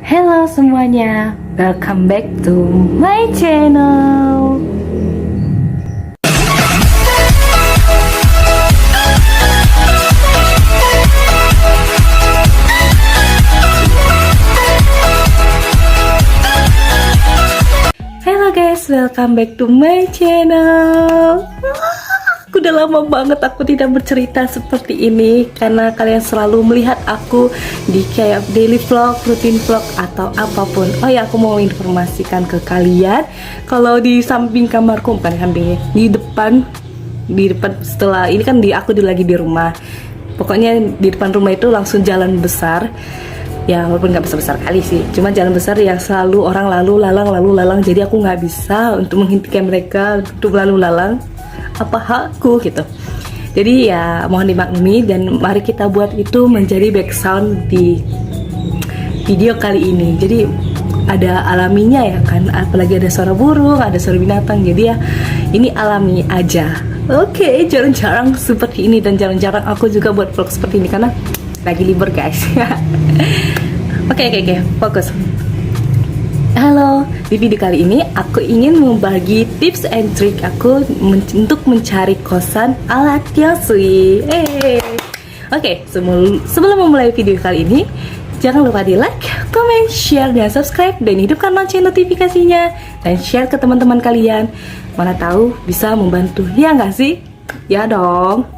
Hello semuanya, welcome back to my channel. Hello guys, welcome back to my channel. Aku udah lama banget aku tidak bercerita seperti ini karena kalian selalu melihat aku di kayak daily vlog, routine vlog atau apapun. Oh ya, aku mau informasikan ke kalian kalau di samping kamarku, bukan sampingnya, di depan setelah ini kan aku lagi di rumah. Pokoknya di depan rumah itu langsung jalan besar. Ya walaupun nggak besar-besar kali sih, cuma jalan besar yang selalu orang lalu lalang, jadi aku nggak bisa untuk menghentikan mereka untuk lalu lalang. Apa hakku gitu. Jadi ya mohon dimaklumi dan mari kita buat itu menjadi background di video kali ini. Jadi ada alaminya ya kan, apalagi ada suara burung, ada suara binatang, jadi ya ini alami aja. Oke, jarang-jarang seperti ini dan jarang-jarang aku juga buat vlog seperti ini karena lagi libur guys. Oke, fokus. Halo, di video kali ini aku ingin membagi tips and trick aku untuk mencari kosan ala Tiasui. Oke, sebelum memulai video kali ini, jangan lupa di like, comment, share, dan subscribe, dan hidupkan lonceng notifikasinya dan share ke teman-teman kalian. Mana tahu bisa membantu, ya nggak sih? Ya dong.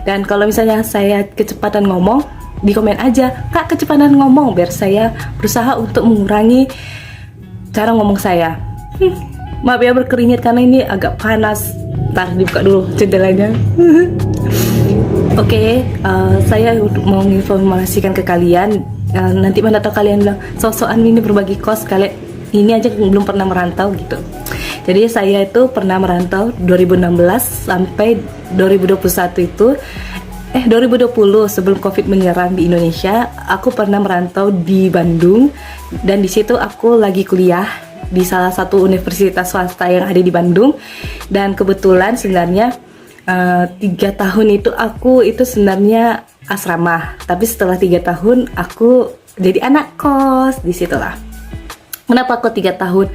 Dan kalau misalnya saya kecepatan ngomong, di komen aja, Kak kecepatan ngomong, biar saya berusaha untuk mengurangi cara ngomong saya. Maaf ya berkeringat karena ini agak panas. Ntar dibuka dulu jendelanya. Oke, saya mau menginformasikan ke kalian. Nanti mana tahu kalian bilang sosokan ini berbagi kos, kalian ini aja belum pernah merantau gitu. Jadi saya itu pernah merantau 2016 sampai 2021 itu 2020 sebelum COVID menyerang di Indonesia, aku pernah merantau di Bandung dan di situ aku lagi kuliah di salah satu universitas swasta yang ada di Bandung. Dan kebetulan sebenarnya 3 tahun itu aku itu sebenarnya asrama, tapi setelah 3 tahun aku jadi anak kos di situlah. Kenapa aku 3 tahun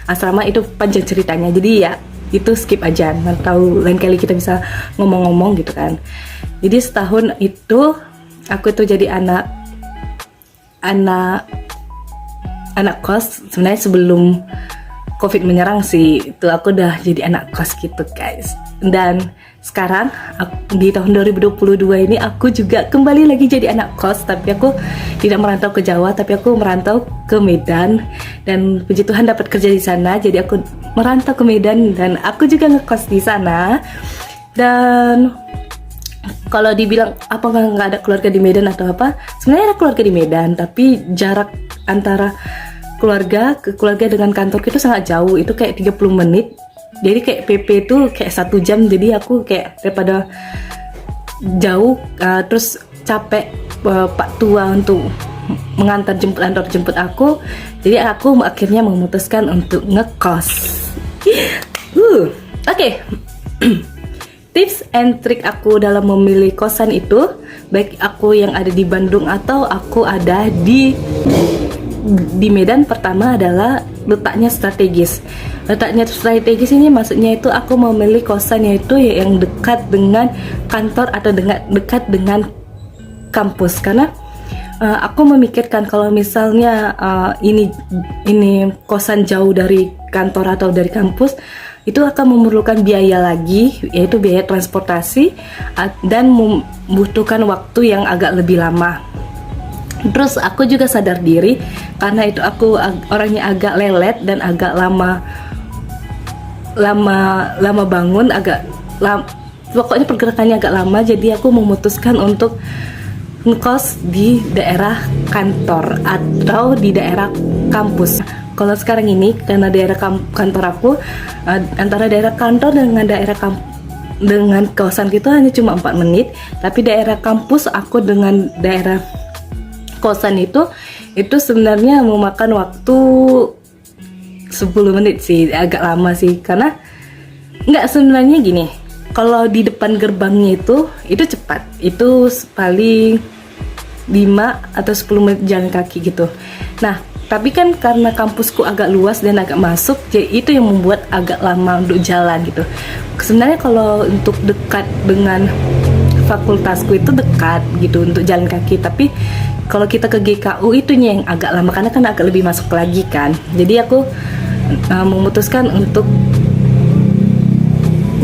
asrama itu panjang ceritanya, jadi ya itu skip aja, nanti tahu lain kali kita bisa ngomong-ngomong gitu kan. Jadi setahun itu aku tuh jadi anak kos. Sebenarnya sebelum COVID menyerang sih itu aku udah jadi anak kos gitu guys. Dan sekarang di tahun 2022 ini aku juga kembali lagi jadi anak kos, tapi aku tidak merantau ke Jawa, tapi aku merantau ke Medan. Dan puji Tuhan dapat kerja di sana, jadi aku merantau ke Medan dan aku juga ngekos di sana. Dan kalau dibilang apa nggak ada keluarga di Medan atau apa, sebenarnya ada keluarga di Medan, tapi jarak antara keluarga ke keluarga dengan kantor itu sangat jauh, itu kayak 30 menit. Jadi kayak PP itu kayak 1 jam, jadi aku kayak daripada jauh terus capek Pak tua untuk mengantar jemput aku, jadi aku akhirnya memutuskan untuk ngekos. Oke. Tips and trick aku dalam memilih kosan itu, baik aku yang ada di Bandung atau aku ada di Medan, pertama adalah letaknya strategis. Letaknya strategis ini maksudnya itu aku memilih kosan yaitu yang dekat dengan kantor atau dekat dengan kampus, karena aku memikirkan kalau misalnya ini kosan jauh dari kantor atau dari kampus, itu akan memerlukan biaya lagi, yaitu biaya transportasi dan membutuhkan waktu yang agak lebih lama. Terus aku juga sadar diri karena itu aku orangnya agak lelet dan agak lama bangun, pokoknya pergerakannya agak lama, jadi aku memutuskan untuk ngekos di daerah kantor atau di daerah kampus. Kalau sekarang ini karena daerah kantor aku antara daerah kantor dengan kawasan itu hanya cuma 4 menit, tapi daerah kampus aku dengan daerah kosan itu sebenarnya memakan waktu 10 menit sih, agak lama sih, karena nggak, sebenarnya gini, kalau di depan gerbangnya itu cepat, itu paling 5 atau 10 menit jalan kaki gitu. Nah Tapi kan karena kampusku agak luas dan agak masuk, jadi itu yang membuat agak lama untuk jalan gitu. Sebenarnya kalau untuk dekat dengan fakultasku itu dekat gitu untuk jalan kaki, tapi kalau kita ke GKU itunya yang agak lama karena kan agak lebih masuk lagi kan. Jadi aku memutuskan untuk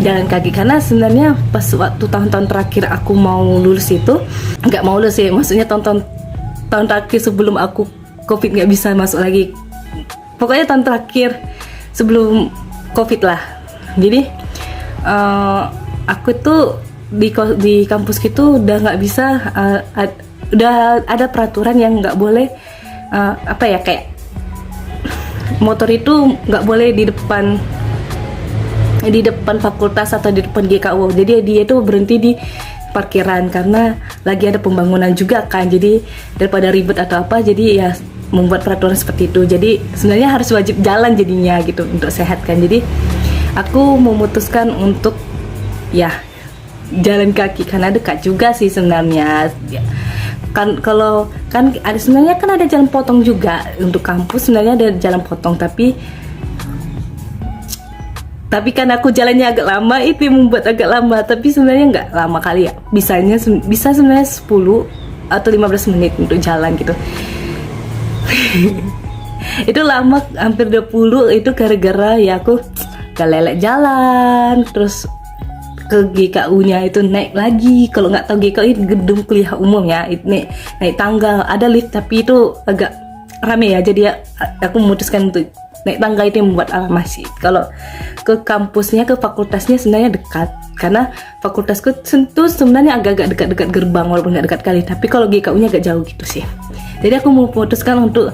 jalan kaki karena sebenarnya pas waktu tahun-tahun terakhir aku mau lulus itu nggak mau lulus sih, maksudnya tahun terakhir sebelum aku COVID nggak bisa masuk lagi, pokoknya tahun terakhir sebelum COVID lah. Jadi aku tuh di kampus gitu udah nggak bisa, udah ada peraturan yang nggak boleh kayak motor itu nggak boleh di depan fakultas atau di depan GKU. Jadi dia itu berhenti di parkiran karena lagi ada pembangunan juga kan. Jadi daripada ribet atau apa, jadi ya membuat peraturan seperti itu. Jadi sebenarnya harus wajib jalan jadinya gitu untuk sehat kan. Jadi aku memutuskan untuk ya jalan kaki karena dekat juga sih sebenarnya. Kan kalau kan ada sebenarnya kan ada jalan potong juga untuk kampus, sebenarnya ada jalan potong, tapi kan aku jalannya agak lama, itu yang membuat agak lama. Tapi sebenarnya nggak lama kali ya, bisa sebenarnya 10 atau 15 menit untuk jalan gitu. Itu lama hampir 20, itu gara-gara ya aku kelelek jalan, terus ke GKU-nya itu naik lagi. Kalau nggak tahu GKU itu gedung kuliah umum ya, itu naik tangga, ada lift tapi itu agak rame ya, jadi aku memutuskan untuk naik tangga. Itu yang membuat lama sih. Kalau ke kampusnya, ke fakultasnya sebenarnya dekat karena fakultasku itu sebenarnya agak-agak dekat-dekat gerbang, walaupun nggak dekat kali, tapi kalau GKU-nya agak jauh gitu sih. Jadi aku memutuskan untuk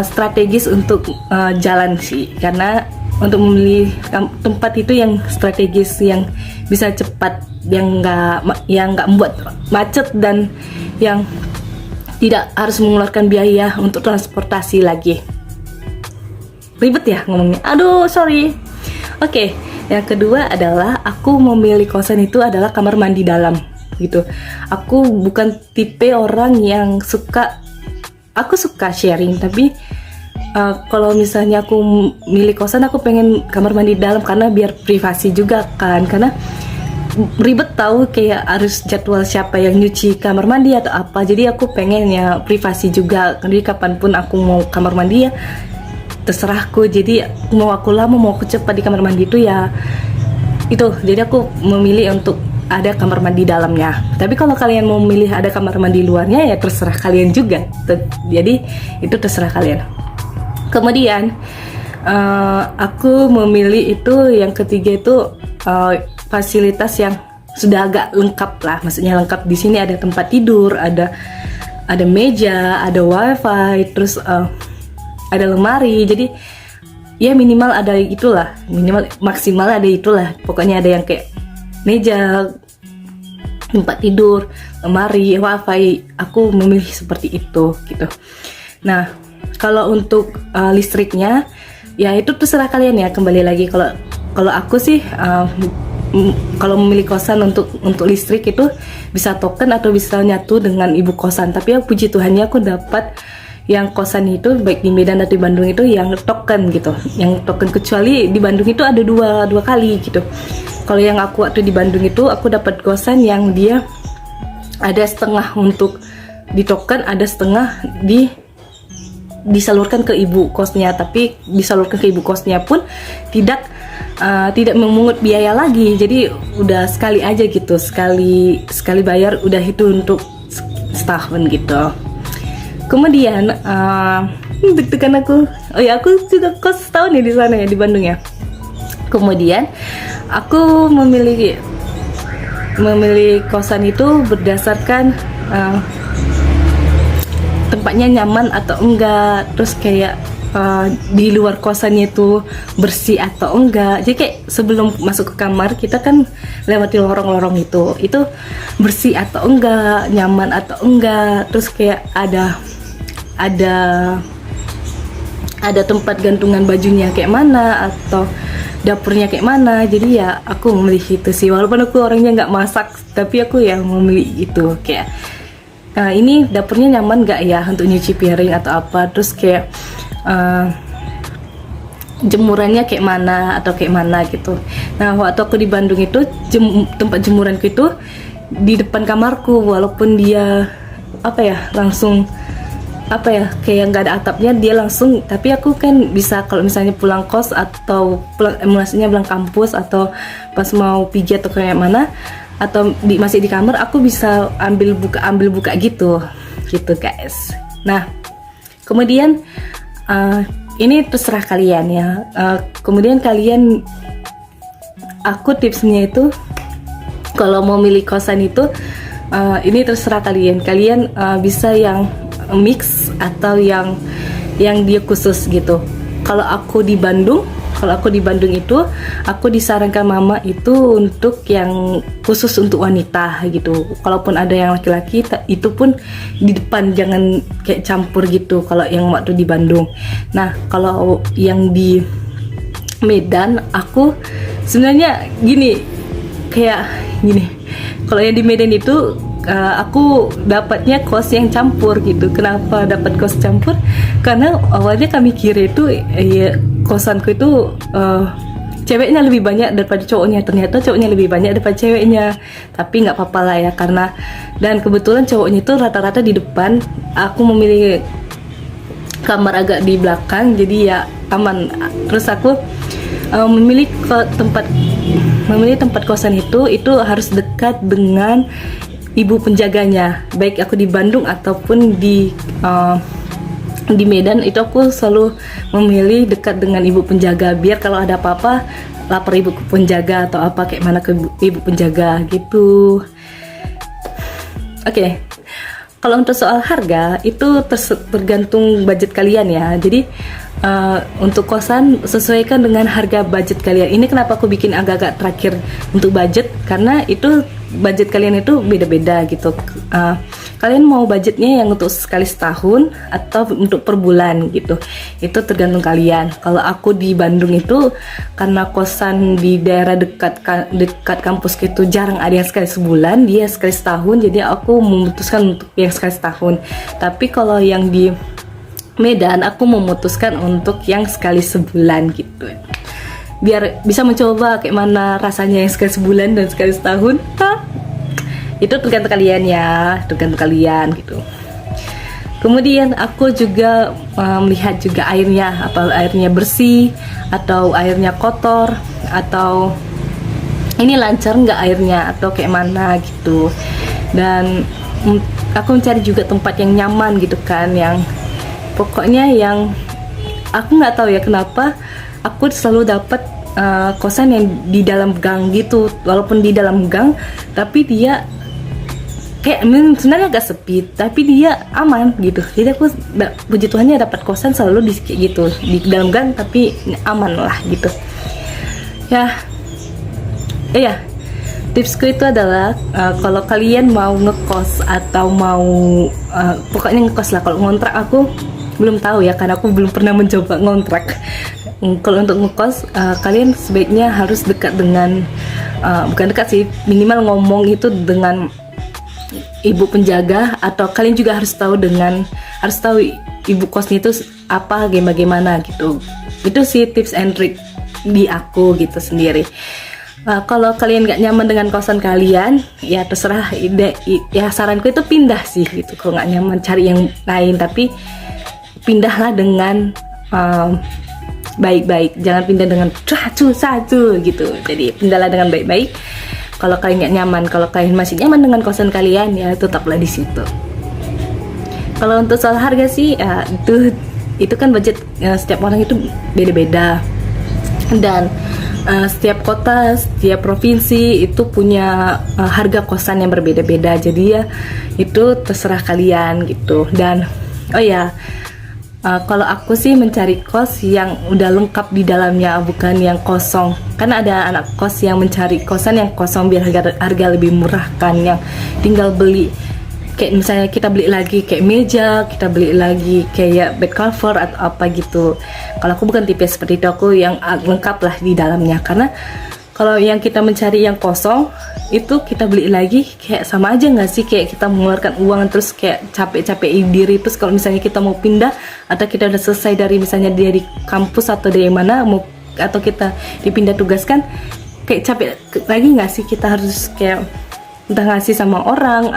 strategis untuk jalan sih, karena untuk memilih tempat itu yang strategis, yang bisa cepat, yang nggak membuat macet, dan yang tidak harus mengeluarkan biaya untuk transportasi lagi. Ribet ya ngomongnya, aduh sorry. Oke, yang kedua adalah aku memilih kosan itu adalah kamar mandi dalam gitu. Aku bukan tipe orang yang aku suka sharing, tapi kalau misalnya aku milih kosan, aku pengen kamar mandi dalam karena biar privasi juga kan. Karena ribet tahu kayak harus jadwal siapa yang nyuci kamar mandi atau apa. Jadi aku pengen ya privasi juga. Jadi kapanpun aku mau kamar mandi ya terserahku. Jadi mau aku lama mau aku cepat di kamar mandi itu ya itu. Jadi aku memilih untuk ada kamar mandi dalamnya. Tapi kalau kalian mau memilih ada kamar mandi luarnya ya terserah kalian juga. Jadi itu terserah kalian. Kemudian aku memilih itu yang ketiga itu fasilitas yang sudah agak lengkap lah. Maksudnya lengkap di sini ada tempat tidur, ada meja, ada wifi, terus ada lemari. Jadi ya minimal ada itulah, minimal maksimal ada itulah. Pokoknya ada yang kayak meja, tempat tidur, lemari, wifi. Aku memilih seperti itu gitu. Nah, kalau untuk listriknya ya itu terserah kalian ya. Kembali lagi kalau aku sih kalau memilih kosan untuk listrik itu bisa token atau bisa nyatu dengan ibu kosan. Tapi ya puji Tuhannya aku dapat yang kosan itu baik di Medan atau di Bandung itu yang token gitu. Yang token, kecuali di Bandung itu ada dua kali gitu. Kalau yang aku waktu di Bandung itu aku dapat kosan yang dia ada setengah untuk di token, ada setengah disalurkan ke ibu kosnya. Tapi disalurkan ke ibu kosnya pun tidak memungut biaya lagi. Jadi udah sekali aja gitu, sekali bayar udah itu untuk setahun gitu. Kemudian deg-degan aku. Oh ya, aku juga kos setahun ya di sana ya, di Bandung ya. Kemudian aku memilih kosan itu berdasarkan tempatnya nyaman atau enggak, terus kayak di luar kosannya itu bersih atau enggak. Jadi kayak sebelum masuk ke kamar kita kan lewati lorong-lorong itu bersih atau enggak, nyaman atau enggak, terus kayak ada tempat gantungan bajunya kayak mana atau dapurnya kayak mana. Jadi ya aku memilih itu sih, walaupun aku orangnya nggak masak, tapi aku yang memilih itu kayak ini dapurnya nyaman gak ya untuk nyuci piring atau apa, terus kayak jemurannya kayak mana atau kayak mana gitu. Nah waktu aku di Bandung itu tempat jemuranku itu di depan kamarku, walaupun dia langsung kayak nggak ada atapnya, dia langsung, tapi aku kan bisa kalau misalnya pulang kos atau maksudnya pulang kampus atau pas mau pijat atau kayak mana atau masih di kamar, aku bisa ambil buka gitu guys. Nah kemudian ini terserah kalian ya. Kemudian aku tipsnya itu kalau mau milih kosan itu ini terserah kalian bisa yang mix atau yang dia khusus gitu. Kalau aku di Bandung itu aku disarankan mama itu untuk yang khusus untuk wanita gitu. Kalaupun ada yang laki-laki itu pun di depan, jangan kayak campur gitu kalau yang waktu di Bandung. Nah kalau yang di Medan aku sebenarnya kayak gini, kalau yang di Medan itu aku dapatnya kos yang campur gitu. Kenapa dapat kos campur? Karena awalnya kami kira itu kosanku itu ceweknya lebih banyak daripada cowoknya. Ternyata cowoknya lebih banyak daripada ceweknya. Tapi nggak apa-apa lah ya, karena dan kebetulan cowoknya itu rata-rata di depan. Aku memilih kamar agak di belakang, jadi ya aman. Terus aku memilih tempat kosan itu harus dekat dengan ibu penjaganya. Baik aku di Bandung ataupun di Medan itu aku selalu memilih dekat dengan ibu penjaga, biar kalau ada apa-apa lapor ibu penjaga atau apa kayak mana ke ibu penjaga gitu. Oke. Kalau untuk soal harga itu tergantung budget kalian ya. Jadi untuk kosan sesuaikan dengan harga budget kalian. Ini kenapa aku bikin agak-agak terakhir untuk budget, karena itu budget kalian itu beda-beda gitu. Kalian mau budgetnya yang untuk sekali setahun atau untuk per bulan gitu, itu tergantung kalian. Kalau aku di Bandung itu karena kosan di daerah dekat kampus gitu jarang ada yang sekali sebulan, dia sekali setahun, jadi aku memutuskan untuk yang sekali setahun. Tapi kalau yang di Medan aku memutuskan untuk yang sekali sebulan gitu, biar bisa mencoba kayak mana rasanya yang sekali sebulan dan sekali setahun. Itu tergantung kalian ya, tergantung kalian gitu. Kemudian aku juga melihat juga airnya, apa airnya bersih atau airnya kotor, atau ini lancar nggak airnya atau kayak mana gitu. Dan aku mencari juga tempat yang nyaman gitu kan, yang pokoknya yang aku nggak tahu ya kenapa aku selalu dapat kosan yang di dalam gang gitu. Walaupun di dalam gang tapi dia kayak sebenarnya agak sepi tapi dia aman gitu. Jadi aku puji Tuhannya dapat kosan selalu di kayak gitu, di dalam gang tapi aman lah gitu ya. Tipsku itu adalah kalau kalian mau ngekos atau mau pokoknya ngekos lah. Kalau ngontrak aku belum tahu ya, karena aku belum pernah mencoba ngontrak. Kalau untuk ngekos kalian sebaiknya harus dekat dengan bukan dekat sih, minimal ngomong itu dengan ibu penjaga, atau kalian juga harus tahu ibu kosnya itu apa, bagaimana gitu. Itu sih tips and trick di aku gitu sendiri. Kalau kalian nggak nyaman dengan kosan kalian ya terserah, ya saranku itu pindah sih gitu. Kalau nggak nyaman cari yang lain, tapi pindahlah dengan baik-baik, jangan pindah dengan satu gitu. Jadi pindahlah dengan baik-baik. Kalau kalian nggak nyaman, kalau kalian masih nyaman dengan kosan kalian ya tetaplah di situ. Kalau untuk soal harga sih ya, itu kan budget setiap orang itu beda-beda, dan setiap kota, setiap provinsi itu punya harga kosan yang berbeda-beda. Jadi ya itu terserah kalian gitu. Dan kalau aku sih mencari kos yang udah lengkap di dalamnya, bukan yang kosong. Karena ada anak kos yang mencari kosan yang kosong biar harga lebih murah kan, yang tinggal beli kayak misalnya kita beli lagi kayak meja, kita beli lagi kayak bed cover atau apa gitu. Kalau aku bukan tipe seperti itu, aku yang lengkap lah di dalamnya. Karena Kalau yang kita mencari yang kosong itu kita beli lagi, kayak sama aja nggak sih, kayak kita mengeluarkan uang terus kayak capek-capek diri. Terus kalau misalnya kita mau pindah atau kita udah selesai dari misalnya dia di kampus atau dari mana mau, atau kita dipindah tugaskan, kayak capek lagi nggak sih, kita harus kayak entah ngasih sama orang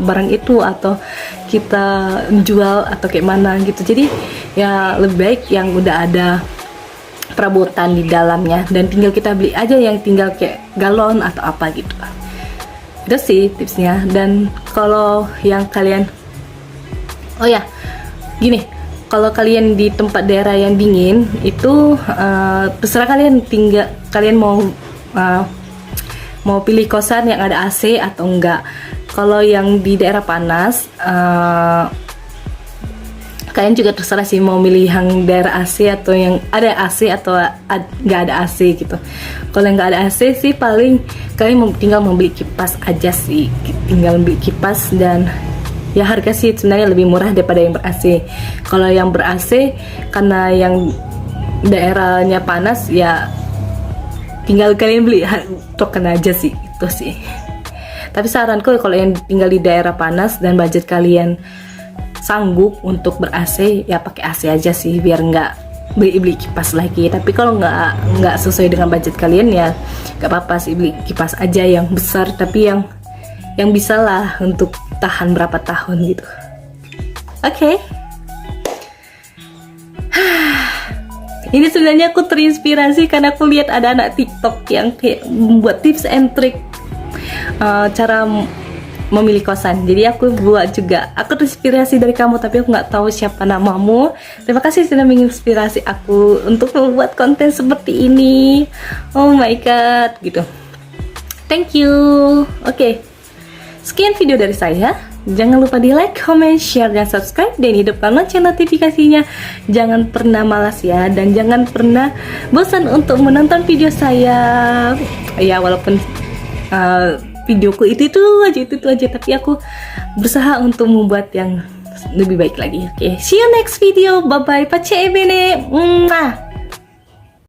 barang itu atau kita jual atau kayak mana gitu. Jadi ya lebih baik yang udah ada perabotan di dalamnya dan tinggal kita beli aja yang tinggal kayak galon atau apa gitu. Itu sih tipsnya. Dan kalau yang kalian, oh ya gini, kalau kalian di tempat daerah yang dingin itu terserah kalian, tinggal kalian mau pilih kosan yang ada AC atau enggak. Kalau yang di daerah panas kalian juga terserah sih mau milih yang daerah AC atau yang ada AC atau nggak ada AC gitu. Kalau yang nggak ada AC sih paling kalian tinggal membeli kipas aja sih, tinggal beli kipas dan ya harga sih sebenarnya lebih murah daripada yang ber-AC. Kalau yang ber-AC karena yang daerahnya panas ya tinggal kalian beli token aja sih, itu sih. Tapi saranku kalau yang tinggal di daerah panas dan budget kalian sanggup untuk ber-AC ya pakai AC aja sih, biar nggak beli kipas lagi. Tapi kalau nggak sesuai dengan budget kalian ya nggak apa-apa sih, beli kipas aja yang besar tapi yang bisa lah untuk tahan berapa tahun gitu. Oke. Ini sebenarnya aku terinspirasi karena aku lihat ada anak TikTok yang kayak membuat tips and trick cara memilih kosan. Jadi aku buat juga. Aku terinspirasi dari kamu tapi aku nggak tahu siapa namamu. Terima kasih sudah menginspirasi aku untuk membuat konten seperti ini. Oh my god gitu. Thank you. Oke. Sekian video dari saya. Jangan lupa di like, comment, share, dan subscribe, dan hidupkan lonceng notifikasinya. Jangan pernah malas ya, dan jangan pernah bosan untuk menonton video saya. Ya walaupun videoku itu aja, tapi aku berusaha untuk membuat yang lebih baik lagi. Oke, see you next video. Bye bye. Pace bene.